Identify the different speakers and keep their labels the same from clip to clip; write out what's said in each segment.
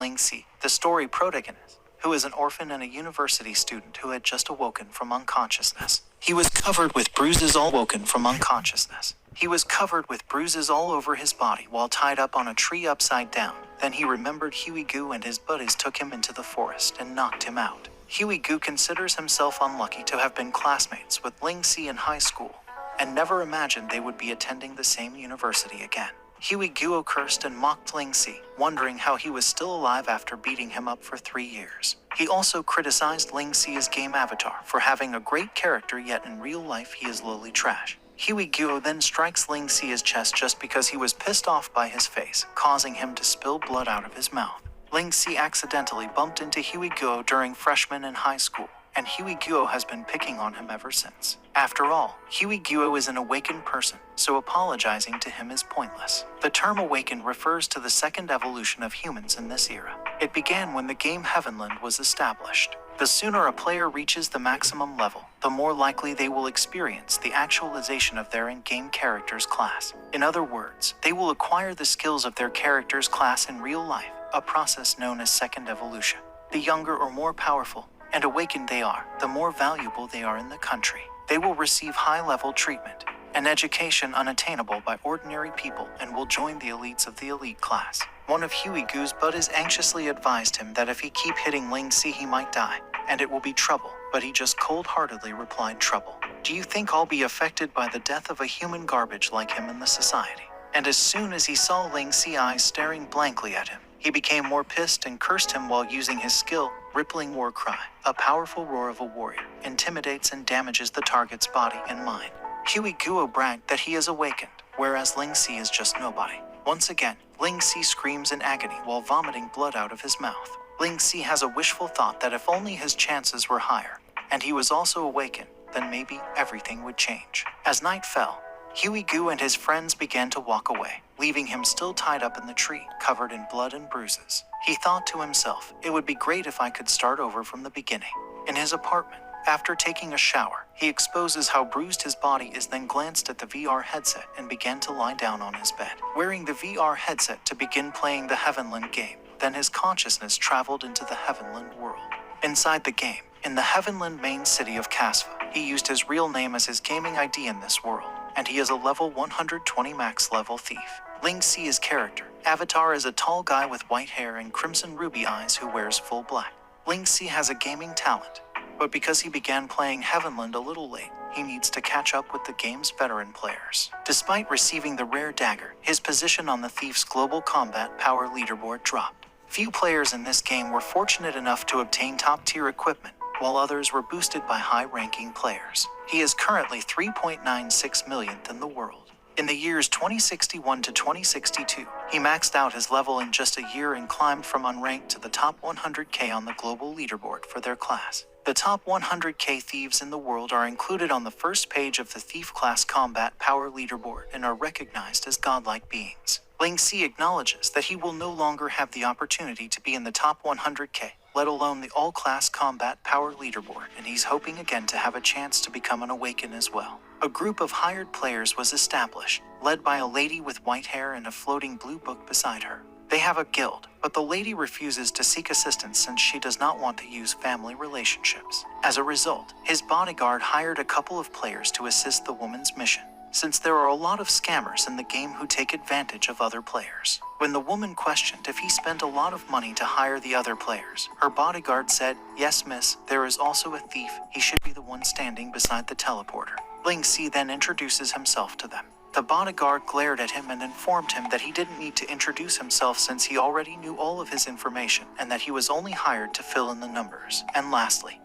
Speaker 1: Ling Si, the story protagonist, who is an orphan and a university student who had just awoken from unconsciousness. He was covered with bruises all over his body while tied up on a tree upside down. Then he remembered Huey-Gu and his buddies took him into the forest and knocked him out. Huey-Gu considers himself unlucky to have been classmates with Ling Si in high school, and never imagined they would be attending the same university again. Huey-Gu cursed and mocked Ling Si, wondering how he was still alive after beating him up for 3 years. He also criticized Ling Si's game avatar for having a great character, yet in real life he is lowly trash. Huey-Gu then strikes Ling Si's chest just because he was pissed off by his face, causing him to spill blood out of his mouth. Ling Si accidentally bumped into Huey-Gu during freshman in high school, and Huey-Gu has been picking on him ever since. After all, Huey-Gu is an awakened person, so apologizing to him is pointless. The term awakened refers to the second evolution of humans in this era. It began when the game Heavenland was established. The sooner a player reaches the maximum level, the more likely they will experience the actualization of their in-game character's class. In other words, they will acquire the skills of their character's class in real life, a process known as second evolution. The younger or more powerful and awakened they are, the more valuable they are in the country. They will receive high-level treatment, an education unattainable by ordinary people, and will join the elites of the elite class. One of Huey-Gu's buddies anxiously advised him that if he keep hitting Ling Si he might die, and it will be trouble, but he just cold-heartedly replied, "Trouble? Do you think I'll be affected by the death of a human garbage like him in the society?" And as soon as he saw Ling Si eyes staring blankly at him, he became more pissed and cursed him while using his skill, Rippling War Cry. A powerful roar of a warrior intimidates and damages the target's body and mind. Huey-Gu bragged that he is awakened, whereas Ling Si is just nobody. Once again, Ling Si screams in agony while vomiting blood out of his mouth. Ling Si has a wishful thought that if only his chances were higher, and he was also awakened, then maybe everything would change. As night fell, Huey-Gu and his friends began to walk away, leaving him still tied up in the tree, covered in blood and bruises. He thought to himself, it would be great if I could start over from the beginning. In his apartment, after taking a shower, he exposes how bruised his body is, then glanced at the VR headset and began to lie down on his bed, wearing the VR headset to begin playing the Heavenland game. Then his consciousness traveled into the Heavenland world. Inside the game, in the Heavenland main city of Casva, he used his real name as his gaming ID in this world, and he is a level 120 max level thief. Ling Si's character, avatar, is a tall guy with white hair and crimson ruby eyes who wears full black. Ling Si has a gaming talent, but because he began playing Heavenland a little late, he needs to catch up with the game's veteran players. Despite receiving the rare dagger, his position on the Thief's global combat power leaderboard dropped. Few players in this game were fortunate enough to obtain top-tier equipment, while others were boosted by high-ranking players. He is currently 3.96 millionth in the world. In the years 2061 to 2062, he maxed out his level in just a year and climbed from unranked to the top 100k on the global leaderboard for their class. The top 100k thieves in the world are included on the first page of the Thief class combat power leaderboard and are recognized as godlike beings. Ling Si acknowledges that he will no longer have the opportunity to be in the top 100k, let alone the all-class combat power leaderboard, and he's hoping again to have a chance to become an Awaken as well. A group of hired players was established, led by a lady with white hair and a floating blue book beside her. They have a guild, but the lady refuses to seek assistance since she does not want to use family relationships. As a result, his bodyguard hired a couple of players to assist the woman's mission, since there are a lot of scammers in the game who take advantage of other players. When the woman questioned if he spent a lot of money to hire the other players, her bodyguard said, "Yes, miss, there is also a thief. He should be the one standing beside the teleporter." Ling Si then introduces himself to them. The bodyguard glared at him and informed him that he didn't need to introduce himself since he already knew all of his information and that he was only hired to fill in the numbers. And lastly,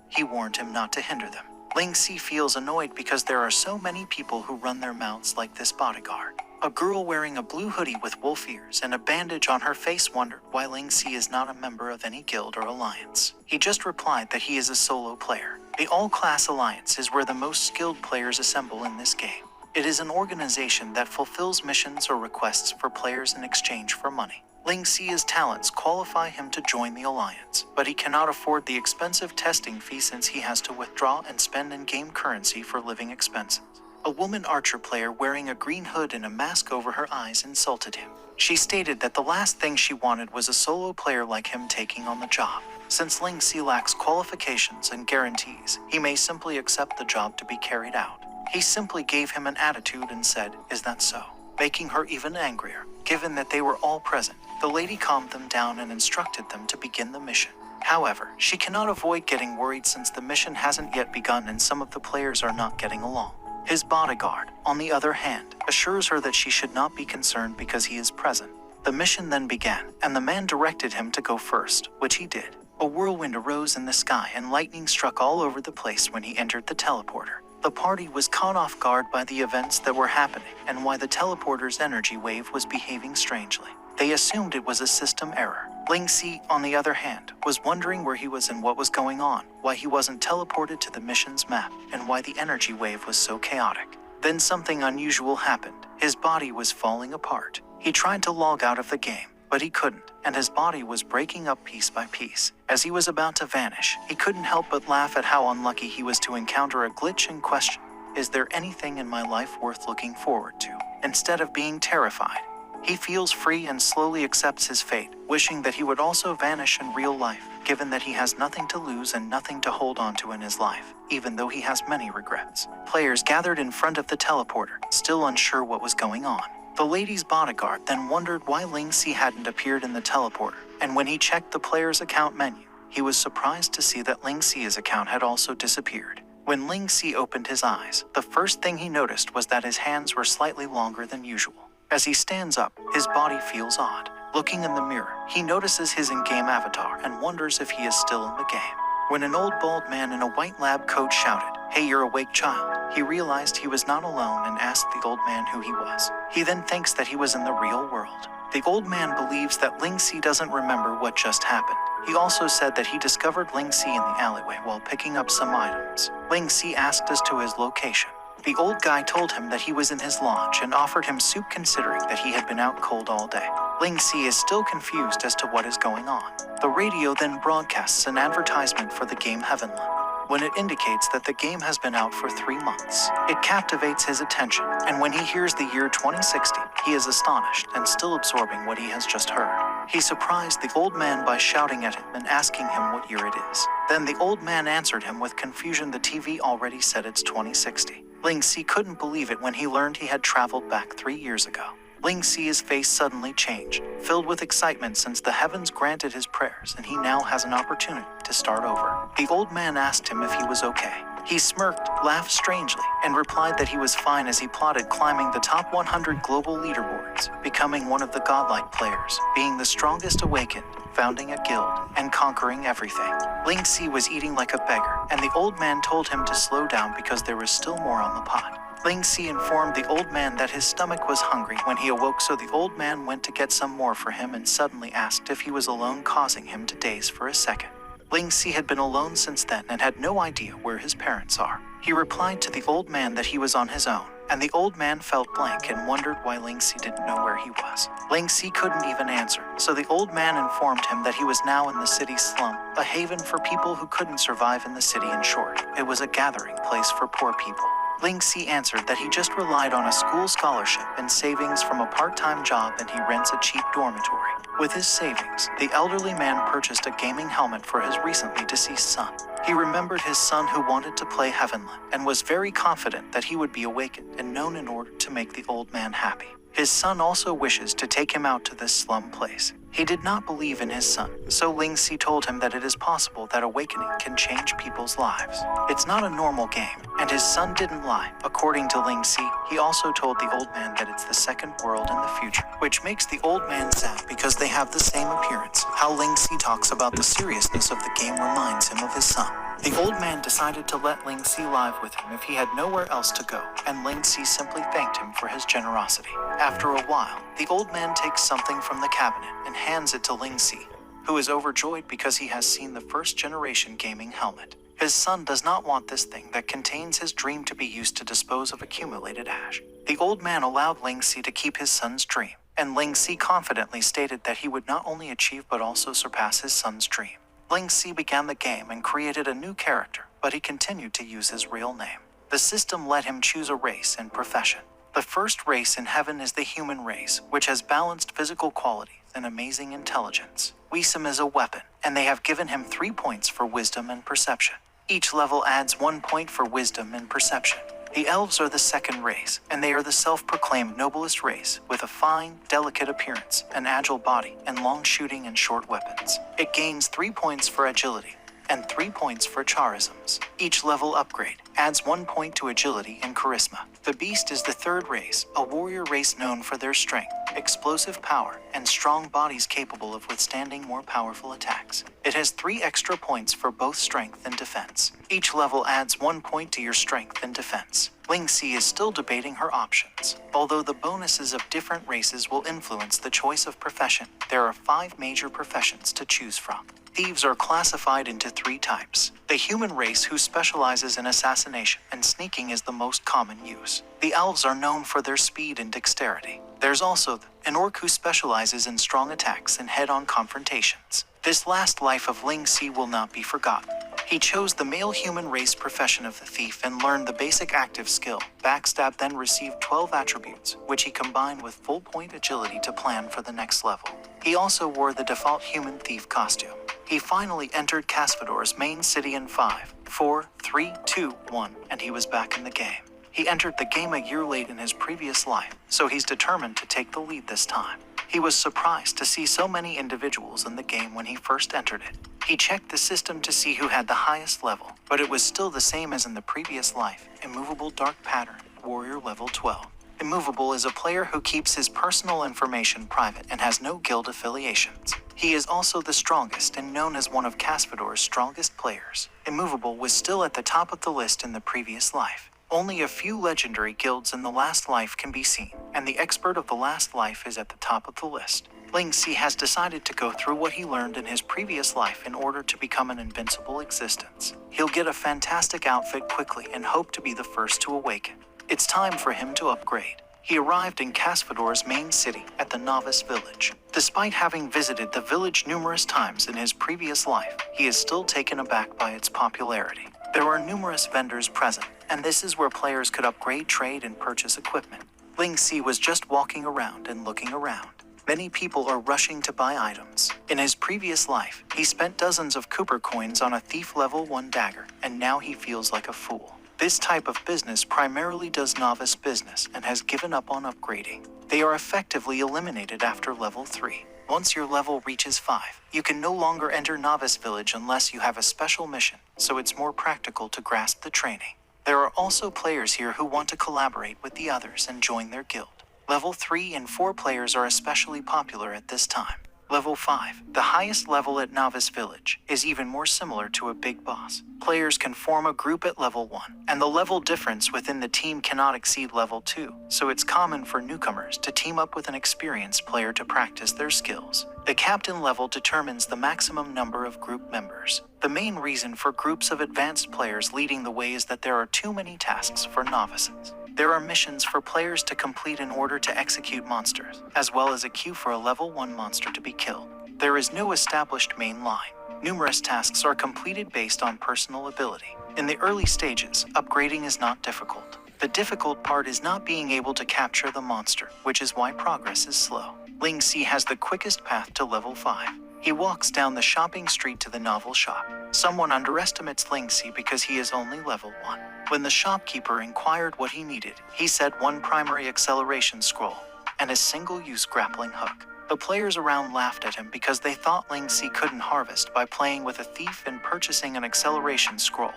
Speaker 1: he warned him not to hinder them. Ling Si feels annoyed because there are so many people who run their mouths like this bodyguard. A girl wearing a blue hoodie with wolf ears and a bandage on her face wondered why Ling Si is not a member of any guild or alliance. He just replied that he is a solo player. The All-Class Alliance is where the most skilled players assemble in this game. It is an organization that fulfills missions or requests for players in exchange for money. Ling Si's talents qualify him to join the alliance, but he cannot afford the expensive testing fee since he has to withdraw and spend in-game currency for living expenses. A woman archer player wearing a green hood and a mask over her eyes insulted him. She stated that the last thing she wanted was a solo player like him taking on the job. Since Ling Si lacks qualifications and guarantees, he may simply accept the job to be carried out. He simply gave him an attitude and said, "Is that so?" making her even angrier. Given that they were all present, the lady calmed them down and instructed them to begin the mission. However, she cannot avoid getting worried since the mission hasn't yet begun and some of the players are not getting along. His bodyguard, on the other hand, assures her that she should not be concerned because he is present. The mission then began, and the man directed him to go first, which he did. A whirlwind arose in the sky and lightning struck all over the place when he entered the teleporter. The party was caught off guard by the events that were happening and why the teleporter's energy wave was behaving strangely. They assumed it was a system error. Ling Si, on the other hand, was wondering where he was and what was going on, why he wasn't teleported to the mission's map, and why the energy wave was so chaotic. Then something unusual happened. His body was falling apart. He tried to log out of the game, but he couldn't, and his body was breaking up piece by piece. As he was about to vanish, he couldn't help but laugh at how unlucky he was to encounter a glitch and question, "Is there anything in my life worth looking forward to?" Instead of being terrified, he feels free and slowly accepts his fate, wishing that he would also vanish in real life, given that he has nothing to lose and nothing to hold on to in his life, even though he has many regrets. Players gathered in front of the teleporter, still unsure what was going on. The lady's bodyguard then wondered why Ling Si hadn't appeared in the teleporter, and when he checked the player's account menu, he was surprised to see that Ling Si's account had also disappeared. When Ling Si opened his eyes, the first thing he noticed was that his hands were slightly longer than usual. As he stands up, his body feels odd. Looking in the mirror, he notices his in-game avatar and wonders if he is still in the game. When an old bald man in a white lab coat shouted, "Hey, you're awake, child," he realized he was not alone and asked the old man who he was. He then thinks that he was in the real world. The old man believes that Ling Si doesn't remember what just happened. He also said that he discovered Ling Si in the alleyway while picking up some items. Ling Si asked as to his location. The old guy told him that he was in his lodge and offered him soup considering that he had been out cold all day. Ling Si is still confused as to what is going on. The radio then broadcasts an advertisement for the game Heavenland. When it indicates that the game has been out for 3 months, it captivates his attention, and when he hears the year 2060, he is astonished and still absorbing what he has just heard. He surprised the old man by shouting at him and asking him what year it is. Then the old man answered him with confusion. The TV already said it's 2060. Ling Si couldn't believe it when he learned he had traveled back 3 years ago. Ling Si's face suddenly changed, filled with excitement since the heavens granted his prayers and he now has an opportunity to start over. The old man asked him if he was okay. He smirked, laughed strangely, and replied that he was fine as he plotted climbing the top 100 global leaderboards, becoming one of the godlike players, being the strongest awakened, founding a guild, and conquering everything. Ling Si was eating like a beggar, and the old man told him to slow down because there was still more on the pot. Ling Si informed the old man that his stomach was hungry when he awoke, so the old man went to get some more for him and suddenly asked if he was alone, causing him to daze for a second. Ling Si had been alone since then and had no idea where his parents are. He replied to the old man that he was on his own, and the old man felt blank and wondered why Ling Si didn't know where he was. Ling Si couldn't even answer, so the old man informed him that he was now in the city's slum, a haven for people who couldn't survive in the city. In short, it was a gathering place for poor people. Ling Si answered that he just relied on a school scholarship and savings from a part-time job, and he rents a cheap dormitory. With his savings, the elderly man purchased a gaming helmet for his recently deceased son. He remembered his son who wanted to play Heavenland and was very confident that he would be awakened and known in order to make the old man happy. His son also wishes to take him out to this slum place. He did not believe in his son, so Ling Si told him that it is possible that awakening can change people's lives. It's not a normal game, and his son didn't lie. According to Ling Si, he also told the old man that it's the second world in the future, which makes the old man sad because they have the same appearance. How Ling Si talks about the seriousness of the game reminds him of his son. The old man decided to let Ling Si live with him if he had nowhere else to go, and Ling Si simply thanked him for his generosity. After a while, the old man takes something from the cabinet and hands it to Ling Si, who is overjoyed because he has seen the first-generation gaming helmet. His son does not want this thing that contains his dream to be used to dispose of accumulated ash. The old man allowed Ling Si to keep his son's dream, and Ling Si confidently stated that he would not only achieve but also surpass his son's dream. Ling Si began the game and created a new character, but he continued to use his real name. The system let him choose a race and profession. The first race in heaven is the human race, which has balanced physical qualities and amazing intelligence. Wisdom is a weapon, and they have given him 3 points for wisdom and perception. Each level adds 1 point for wisdom and perception. The elves are the second race, and they are the self-proclaimed noblest race, with a fine, delicate appearance, an agile body, and long shooting and short weapons. It gains 3 points for agility, and 3 points for charisms. Each level upgrade adds 1 point to agility and charisma. The beast is the third race, a warrior race known for their strength, explosive power, and strong bodies capable of withstanding more powerful attacks. It has 3 extra points for both strength and defense. Each level adds 1 point to your strength and defense. Ling Si is still debating her options. Although the bonuses of different races will influence the choice of profession, there are 5 major professions to choose from. Thieves are classified into 3 types. The human race, who specializes in assassination and sneaking, is the most common use. The elves are known for their speed and dexterity. There's also an orc who specializes in strong attacks and head-on confrontations. This last life of Ling Si will not be forgotten. He chose the male human race profession of the thief and learned the basic active skill, Backstab, then received 12 attributes, which he combined with full point agility to plan for the next level. He also wore the default human thief costume. He finally entered Casvador's main city in 5, 4, 3, 2, 1, and he was back in the game. He entered the game a year late in his previous life, so he's determined to take the lead this time. He was surprised to see so many individuals in the game when he first entered it. He checked the system to see who had the highest level, but it was still the same as in the previous life: Immovable Dark Pattern, Warrior level 12. Immovable is a player who keeps his personal information private and has no guild affiliations. He is also the strongest and known as one of Casvador's strongest players. Immovable was still at the top of the list in the previous life. Only a few legendary guilds in the last life can be seen, and the expert of the last life is at the top of the list. Ling Si has decided to go through what he learned in his previous life in order to become an invincible existence. He'll get a fantastic outfit quickly and hope to be the first to awaken. It's time for him to upgrade. He arrived in Casvador's main city at the Novice Village. Despite having visited the village numerous times in his previous life, he is still taken aback by its popularity. There are numerous vendors present, and this is where players could upgrade, trade, and purchase equipment. Ling Si was just walking around and looking around. Many people are rushing to buy items. In his previous life, he spent dozens of Cooper coins on a thief level 1 dagger, and now he feels like a fool. This type of business primarily does novice business and has given up on upgrading. They are effectively eliminated after level 3. Once your level reaches 5, you can no longer enter Novice Village unless you have a special mission, so it's more practical to grasp the training. There are also players here who want to collaborate with the others and join their guild. Level 3 and 4 players are especially popular at this time. Level 5, the highest level at Novice Village, is even more similar to a big boss. Players can form a group at level 1, and the level difference within the team cannot exceed level 2, so it's common for newcomers to team up with an experienced player to practice their skills. The captain level determines the maximum number of group members. The main reason for groups of advanced players leading the way is that there are too many tasks for novices. There are missions for players to complete in order to execute monsters, as well as a queue for a level 1 monster to be killed. There is no established main line. Numerous tasks are completed based on personal ability. In the early stages, upgrading is not difficult. The difficult part is not being able to capture the monster, which is why progress is slow. Ling Si has the quickest path to level 5. He walks down the shopping street to the novel shop. Someone underestimates Ling Si because he is only level 1. When the shopkeeper inquired what he needed, he said 1 primary acceleration scroll and a single-use grappling hook. The players around laughed at him because they thought Ling Si couldn't harvest by playing with a thief and purchasing an acceleration scroll,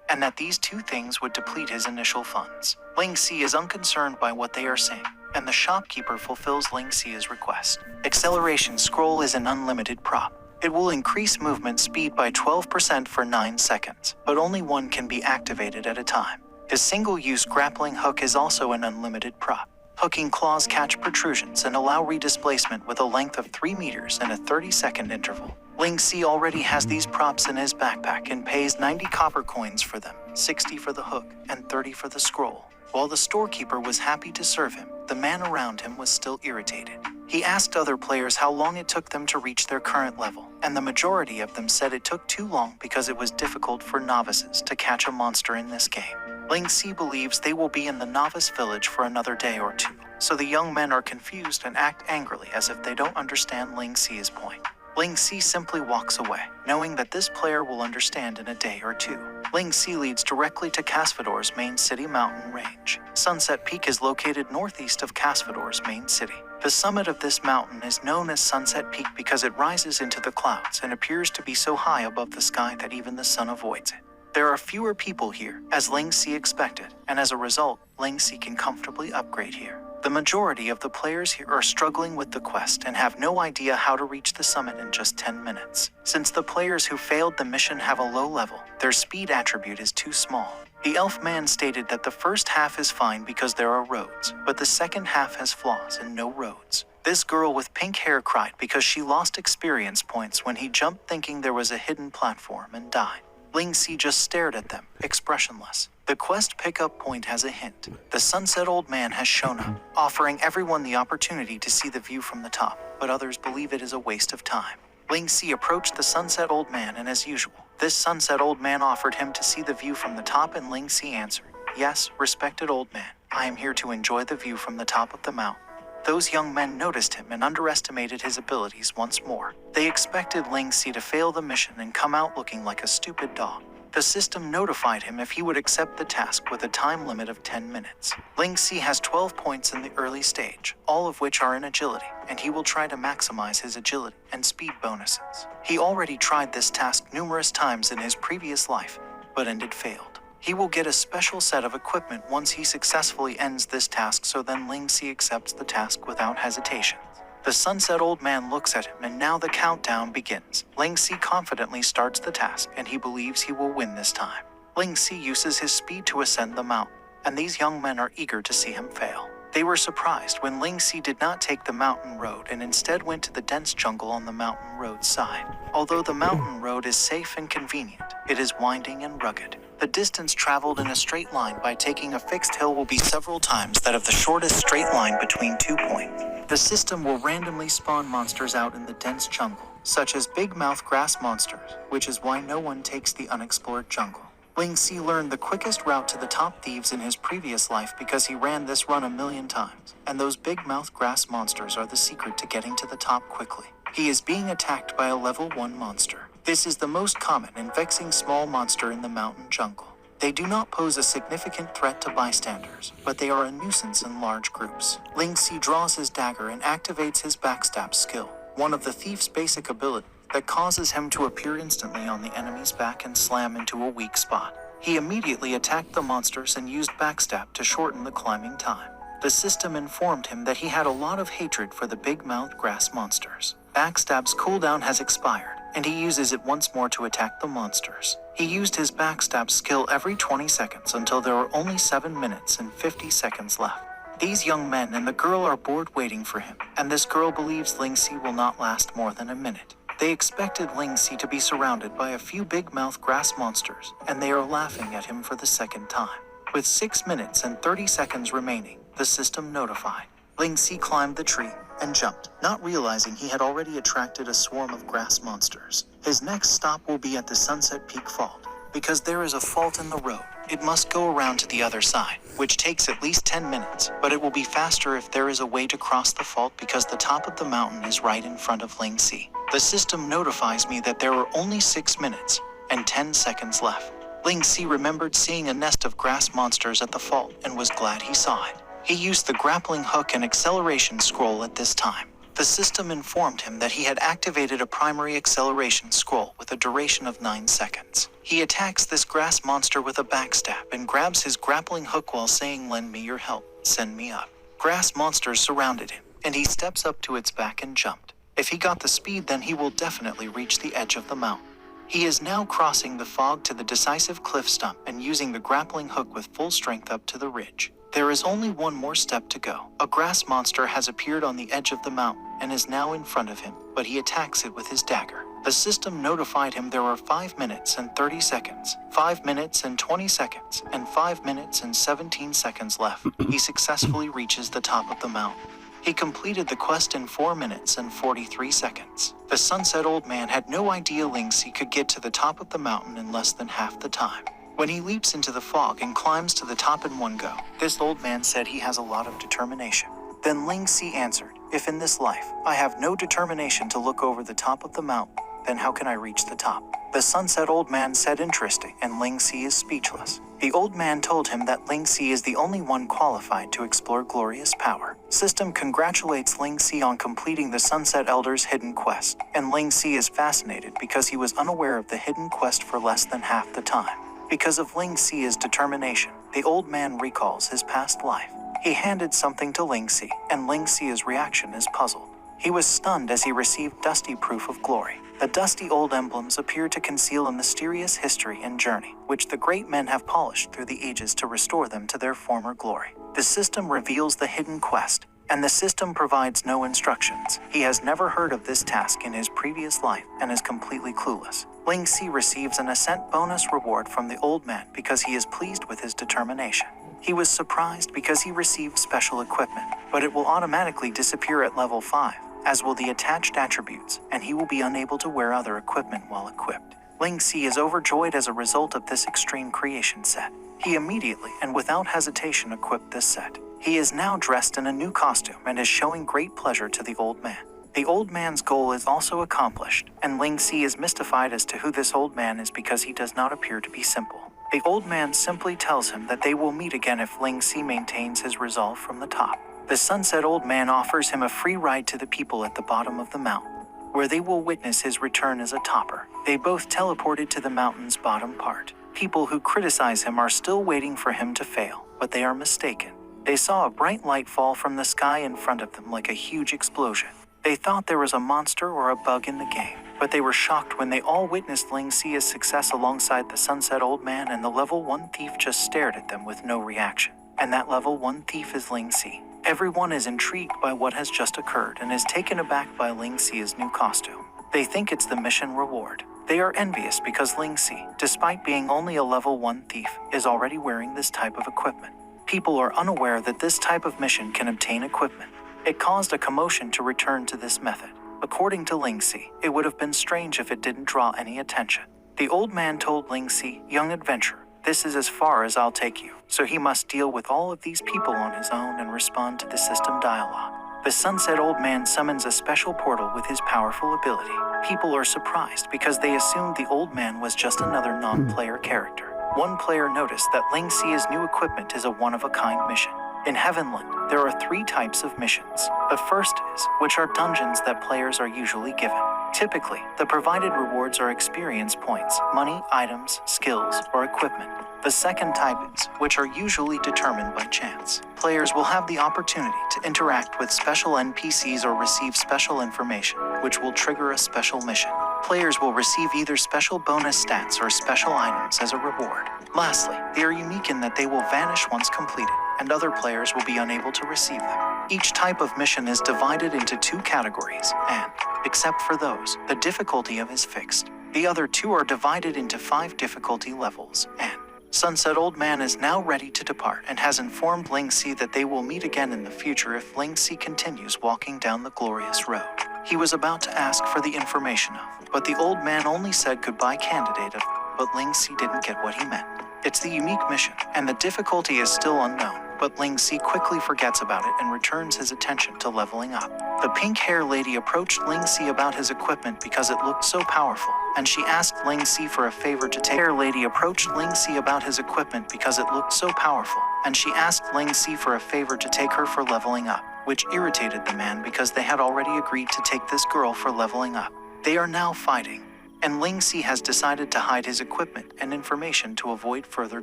Speaker 1: and that these 2 things would deplete his initial funds. Ling Si is unconcerned by what they are saying, and the shopkeeper fulfills Ling Si's request. Acceleration scroll is an unlimited prop. It will increase movement speed by 12% for 9 seconds, but only 1 can be activated at a time. His single-use grappling hook is also an unlimited prop. Hooking claws catch protrusions and allow redisplacement with a length of 3 meters in a 30-second interval. Ling Si already has these props in his backpack and pays 90 copper coins for them, 60 for the hook, and 30 for the scroll. While the storekeeper was happy to serve him, the man around him was still irritated. He asked other players how long it took them to reach their current level, and the majority of them said it took too long because it was difficult for novices to catch a monster in this game. Ling Si believes they will be in the novice village for another day or two, so the young men are confused and act angrily as if they don't understand Ling Si's point. Ling Si simply walks away, knowing that this player will understand in a day or two. Ling Si leads directly to Casvador's main city mountain range. Sunset Peak is located northeast of Casvador's main city. The summit of this mountain is known as Sunset Peak because it rises into the clouds and appears to be so high above the sky that even the sun avoids it. There are fewer people here, as Ling Si expected, and as a result, Ling Si can comfortably upgrade here. The majority of the players here are struggling with the quest and have no idea how to reach the summit in just 10 minutes. Since the players who failed the mission have a low level, their speed attribute is too small. The elf man stated that the first half is fine because there are roads, but the second half has flaws and no roads. This girl with pink hair cried because she lost experience points when he jumped thinking there was a hidden platform and died. Ling Si just stared at them, expressionless. The quest pickup point has a hint. The Sunset Old Man has shown up, offering everyone the opportunity to see the view from the top, but others believe it is a waste of time. Ling Si approached the Sunset Old Man, and as usual, this Sunset Old Man offered him to see the view from the top, and Ling Si answered, "Yes, respected old man, I am here to enjoy the view from the top of the mountain." Those young men noticed him and underestimated his abilities once more. They expected Ling Si to fail the mission and come out looking like a stupid dog. The system notified him if he would accept the task with a time limit of 10 minutes. Ling Si has 12 points in the early stage, all of which are in agility, and he will try to maximize his agility and speed bonuses. He already tried this task numerous times in his previous life, but ended failed. He will get a special set of equipment once he successfully ends this task, so then Ling Si accepts the task without hesitation. The Sunset Old Man looks at him, and now the countdown begins. Ling Si confidently starts the task, and he believes he will win this time. Ling Si uses his speed to ascend the mountain, and these young men are eager to see him fail. They were surprised when Ling Si did not take the mountain road and instead went to the dense jungle on the mountain road side. Although the mountain road is safe and convenient, it is winding and rugged. The distance traveled in a straight line by taking a fixed hill will be several times that of the shortest straight line between 2 points. The system will randomly spawn monsters out in the dense jungle, such as big mouth grass monsters, which is why no one takes the unexplored jungle. Ling Si learned the quickest route to the top thieves in his previous life because he ran this run a million times, and those big mouth grass monsters are the secret to getting to the top quickly. He is being attacked by a level 1 monster. This is the most common and vexing small monster in the mountain jungle. They do not pose a significant threat to bystanders, but they are a nuisance in large groups. Ling Si draws his dagger and activates his backstab skill, one of the thief's basic abilities that causes him to appear instantly on the enemy's back and slam into a weak spot. He immediately attacked the monsters and used backstab to shorten the climbing time. The system informed him that he had a lot of hatred for the big-mouthed grass monsters. Backstab's cooldown has expired, and he uses it once more to attack the monsters. He used his backstab skill every 20 seconds until there were only 7 minutes and 50 seconds left. These young men and the girl are bored waiting for him, and this girl believes Ling Si will not last more than a minute. They expected Ling Si to be surrounded by a few big-mouth grass monsters, and they are laughing at him for the second time. With 6 minutes and 30 seconds remaining, the system notified. Ling Si climbed the tree and jumped, not realizing he had already attracted a swarm of grass monsters. His next stop will be at the Sunset Peak Fault. Because there is a fault in the road, it must go around to the other side, which takes at least 10 minutes, but it will be faster if there is a way to cross the fault because the top of the mountain is right in front of Ling Si. The system notifies me that there are only 6 minutes and 10 seconds left. Ling Si remembered seeing a nest of grass monsters at the fault and was glad he saw it. He used the grappling hook and acceleration scroll at this time. The system informed him that he had activated a primary acceleration scroll with a duration of 9 seconds. He attacks this grass monster with a backstab and grabs his grappling hook while saying, "Lend me your help, send me up." Grass monsters surrounded him, and he steps up to its back and jumped. If he got the speed, then he will definitely reach the edge of the mountain. He is now crossing the fog to the decisive cliff stump and using the grappling hook with full strength up to the ridge. There is only one more step to go. A grass monster has appeared on the edge of the mountain and is now in front of him, but he attacks it with his dagger. The system notified him there are 5 minutes and 30 seconds, 5 minutes and 20 seconds, and 5 minutes and 17 seconds left. He successfully reaches the top of the mountain. He completed the quest in 4 minutes and 43 seconds. The Sunset Old Man had no idea Ling Si could get to the top of the mountain in less than half the time. When he leaps into the fog and climbs to the top in one go, this old man said he has a lot of determination. Then Ling Si answered, "If in this life I have no determination to look over the top of the mountain, then how can I reach the top?" The Sunset Old Man said, "Interesting," and Ling Si is speechless. The old man told him that Ling Si is the only one qualified to explore glorious power. System congratulates Ling Si on completing the Sunset Elder's hidden quest, and Ling Si is fascinated because he was unaware of the hidden quest for less than half the time. Because of Ling Si's determination, the old man recalls his past life. He handed something to Ling Si, and Ling Si's reaction is puzzled. He was stunned as he received dusty proof of glory. The dusty old emblems appear to conceal a mysterious history and journey, which the great men have polished through the ages to restore them to their former glory. The system reveals the hidden quest, and the system provides no instructions. He has never heard of this task in his previous life and is completely clueless. Ling Si receives an ascent bonus reward from the old man because he is pleased with his determination. He was surprised because he received special equipment, but it will automatically disappear at level 5, as will the attached attributes, and he will be unable to wear other equipment while equipped. Ling Si is overjoyed as a result of this extreme creation set. He immediately and without hesitation equipped this set. He is now dressed in a new costume and is showing great pleasure to the old man. The old man's goal is also accomplished, and Ling Si is mystified as to who this old man is because he does not appear to be simple. The old man simply tells him that they will meet again if Ling Si maintains his resolve from the top. The Sunset Old Man offers him a free ride to the people at the bottom of the mountain, where they will witness his return as a topper. They both teleported to the mountain's bottom part. People who criticize him are still waiting for him to fail, but they are mistaken. They saw a bright light fall from the sky in front of them like a huge explosion. They thought there was a monster or a bug in the game, but they were shocked when they all witnessed Ling Si's success alongside the Sunset Old Man, and the level 1 thief just stared at them with no reaction. And that level 1 thief is Ling Si. Everyone is intrigued by what has just occurred and is taken aback by Ling Si's new costume. They think it's the mission reward. They are envious because Ling Si, despite being only a level 1 thief, is already wearing this type of equipment. People are unaware that this type of mission can obtain equipment. It caused a commotion to return to this method. According to Ling Si, it would have been strange if it didn't draw any attention. The old man told Ling Si, "Young adventurer, this is as far as I'll take you." So he must deal with all of these people on his own and respond to the system dialogue. The Sunset Old Man summons a special portal with his powerful ability. People are surprised because they assumed the old man was just another non-player character. One player noticed that Ling Si's new equipment is a one-of-a-kind mission. In Heavenland, there are 3 types of missions. The first is, which are dungeons that players are usually given. Typically, the provided rewards are experience points, money, items, skills, or equipment. The second type is, which are usually determined by chance. Players will have the opportunity to interact with special NPCs or receive special information, which will trigger a special mission. Players will receive either special bonus stats or special items as a reward. Lastly, they are unique in that they will vanish once completed, and other players will be unable to receive them. Each type of mission is divided into 2 categories, and, except for those, the difficulty of is fixed. The other 2 are divided into 5 difficulty levels, and Sunset Old Man is now ready to depart and has informed Ling Si that they will meet again in the future if Ling Si continues walking down the glorious road. He was about to ask for the information of, but the old man only said goodbye candidate of, but Ling Si didn't get what he meant. It's the unique mission, and the difficulty is still unknown, but Ling Si quickly forgets about it and returns his attention to leveling up. The pink-hair lady approached Ling Si about his equipment because it looked so powerful, and she asked Ling Si for a favor to take. Lady approached Ling Si about his equipment because it looked so powerful, and she asked Ling Si for a favor to take her for leveling up, which irritated the man because they had already agreed to take this girl for leveling up. They are now fighting, and Ling Si has decided to hide his equipment and information to avoid further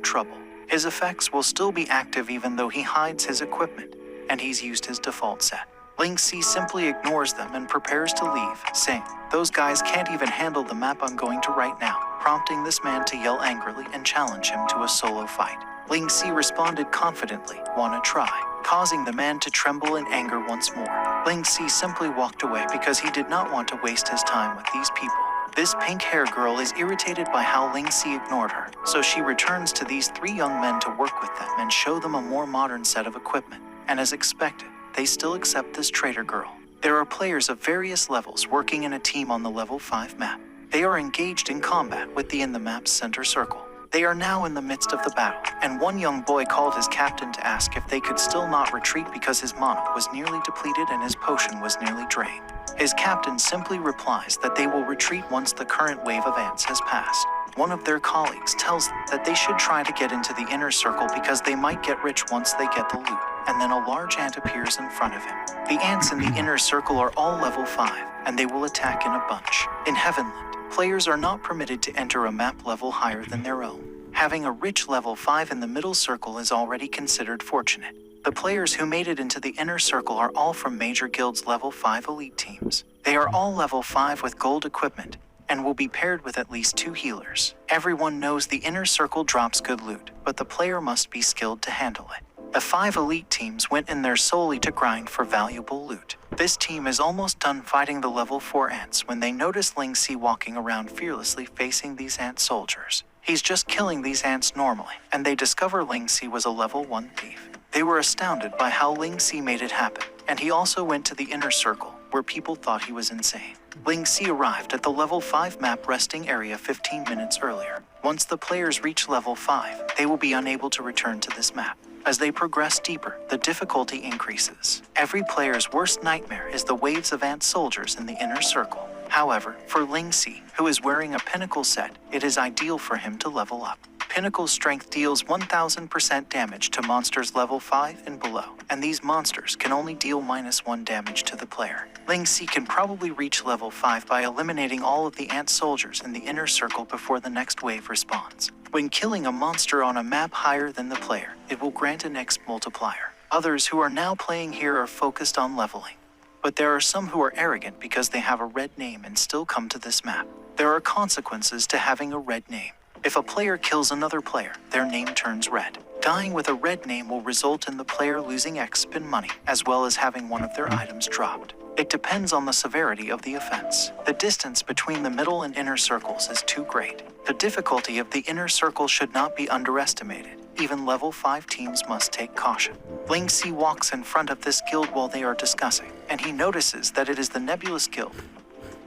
Speaker 1: trouble. His effects will still be active even though he hides his equipment, and he's used his default set. Ling Si simply ignores them and prepares to leave, saying, "Those guys can't even handle the map I'm going to right now," prompting this man to yell angrily and challenge him to a solo fight. Ling Si responded confidently, "Wanna try?" causing the man to tremble in anger once more. Ling Si simply walked away because he did not want to waste his time with these people. This pink-hair girl is irritated by how Ling Si ignored her, so she returns to these 3 young men to work with them and show them a more modern set of equipment. And as expected, they still accept this traitor girl. There are players of various levels working in a team on the level 5 map. They are engaged in combat within the map's center circle. They are now in the midst of the battle, and one young boy called his captain to ask if they could still not retreat because his mana was nearly depleted and his potion was nearly drained. His captain simply replies that they will retreat once the current wave of ants has passed. One of their colleagues tells them that they should try to get into the inner circle because they might get rich once they get the loot, and then a large ant appears in front of him. The ants in the inner circle are all level 5, and they will attack in a bunch. In Heavenland, players are not permitted to enter a map level higher than their own. Having a rich level 5 in the middle circle is already considered fortunate. The players who made it into the inner circle are all from major guilds level 5 elite teams. They are all level 5 with gold equipment, and will be paired with at least 2 healers. Everyone knows the inner circle drops good loot, but the player must be skilled to handle it. The 5 elite teams went in there solely to grind for valuable loot. This team is almost done fighting the level 4 ants when they notice Ling Si walking around fearlessly facing these ant soldiers. He's just killing these ants normally, and they discover Ling Si was a level 1 thief. They were astounded by how Ling Si made it happen, and he also went to the inner circle, where people thought he was insane. Ling Si arrived at the level 5 map resting area 15 minutes earlier. Once the players reach level 5, they will be unable to return to this map. As they progress deeper, the difficulty increases. Every player's worst nightmare is the waves of ant soldiers in the inner circle. However, for Ling Si, who is wearing a pinnacle set, it is ideal for him to level up. Pinnacle strength deals 1000% damage to monsters level 5 and below, and these monsters can only deal -1 damage to the player. Ling Si can probably reach level 5 by eliminating all of the ant soldiers in the inner circle before the next wave respawns. When killing a monster on a map higher than the player, it will grant an X multiplier. Others who are now playing here are focused on leveling. But there are some who are arrogant because they have a red name and still come to this map. There are consequences to having a red name. If a player kills another player, their name turns red. Dying with a red name will result in the player losing XP and money, as well as having one of their items dropped. It depends on the severity of the offense. The distance between the middle and inner circles is too great. The difficulty of the inner circle should not be underestimated. Even level 5 teams must take caution. Ling Si walks in front of this guild while they are discussing, and he notices that it is the Nebulous Guild,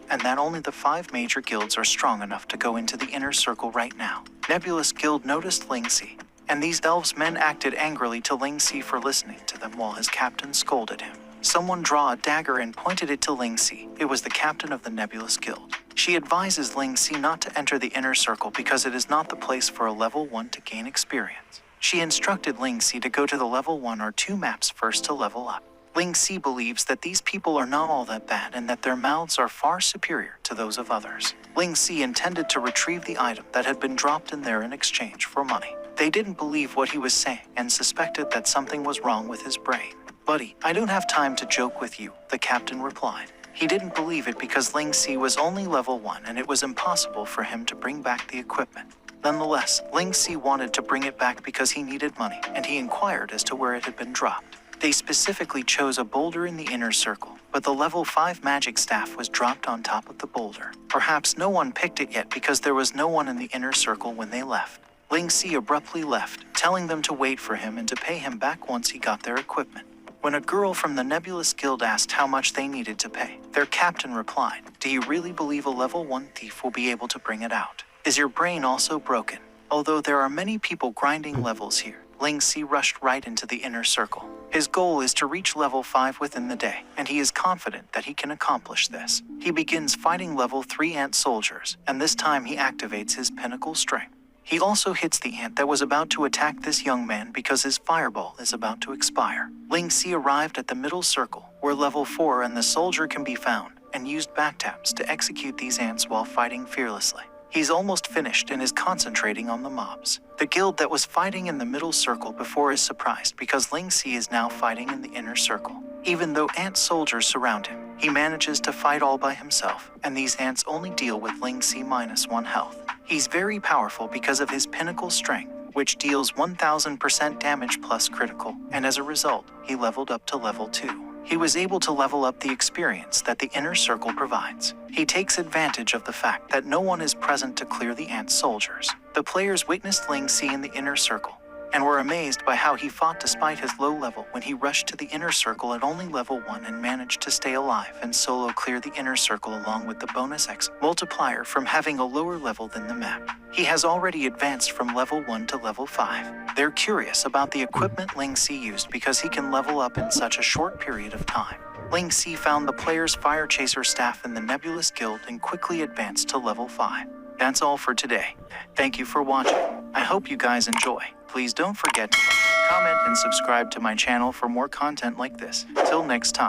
Speaker 1: and that only the 5 major guilds are strong enough to go into the inner circle right now. Nebulous Guild noticed Ling Si, and these elves men acted angrily to Ling Si for listening to them while his captain scolded him. Someone draw a dagger and pointed it to Ling Si. It was the captain of the Nebulous Guild. She advises Ling Si not to enter the inner circle because it is not the place for a level 1 to gain experience. She instructed Ling Si to go to the level 1 or 2 maps first to level up. Ling Si believes that these people are not all that bad and that their mouths are far superior to those of others. Ling Si intended to retrieve the item that had been dropped in there in exchange for money. They didn't believe what he was saying and suspected that something was wrong with his brain. "Buddy, I don't have time to joke with you," the captain replied. He didn't believe it because Ling Si was only level 1 and it was impossible for him to bring back the equipment. Nonetheless, Ling Si wanted to bring it back because he needed money, and he inquired as to where it had been dropped. They specifically chose a boulder in the inner circle, but the level 5 magic staff was dropped on top of the boulder. Perhaps no one picked it yet because there was no one in the inner circle when they left. Ling Si abruptly left, telling them to wait for him and to pay him back once he got their equipment. When a girl from the Nebulous Guild asked how much they needed to pay, their captain replied, "Do you really believe a level 1 thief will be able to bring it out? Is your brain also broken?" Although there are many people grinding levels here, Ling Si rushed right into the inner circle. His goal is to reach level 5 within the day, and he is confident that he can accomplish this. He begins fighting level 3 ant soldiers, and this time he activates his pinnacle strength. He also hits the ant that was about to attack this young man because his fireball is about to expire. Ling Si arrived at the middle circle, where level 4 and the soldier can be found, and used backtaps to execute these ants while fighting fearlessly. He's almost finished and is concentrating on the mobs. The guild that was fighting in the middle circle before is surprised because Ling Si is now fighting in the inner circle. Even though ant soldiers surround him, he manages to fight all by himself, and these ants only deal with Ling Si -1 health. He's very powerful because of his pinnacle strength, which deals 1000% damage plus critical, and as a result, he leveled up to level 2. He was able to level up the experience that the inner circle provides. He takes advantage of the fact that no one is present to clear the ant soldiers. The players witnessed Ling Si in the inner circle, and were amazed by how he fought despite his low level when he rushed to the inner circle at only level 1 and managed to stay alive and solo clear the inner circle along with the bonus X multiplier from having a lower level than the map. He has already advanced from level 1 to level 5. They're curious about the equipment Ling Si used because he can level up in such a short period of time. Ling Si found the player's Fire Chaser staff in the Nebulous Guild and quickly advanced to level 5. That's all for today. Thank you for watching. I hope you guys enjoy. Please don't forget to like, comment, and subscribe to my channel for more content like this. Till next time.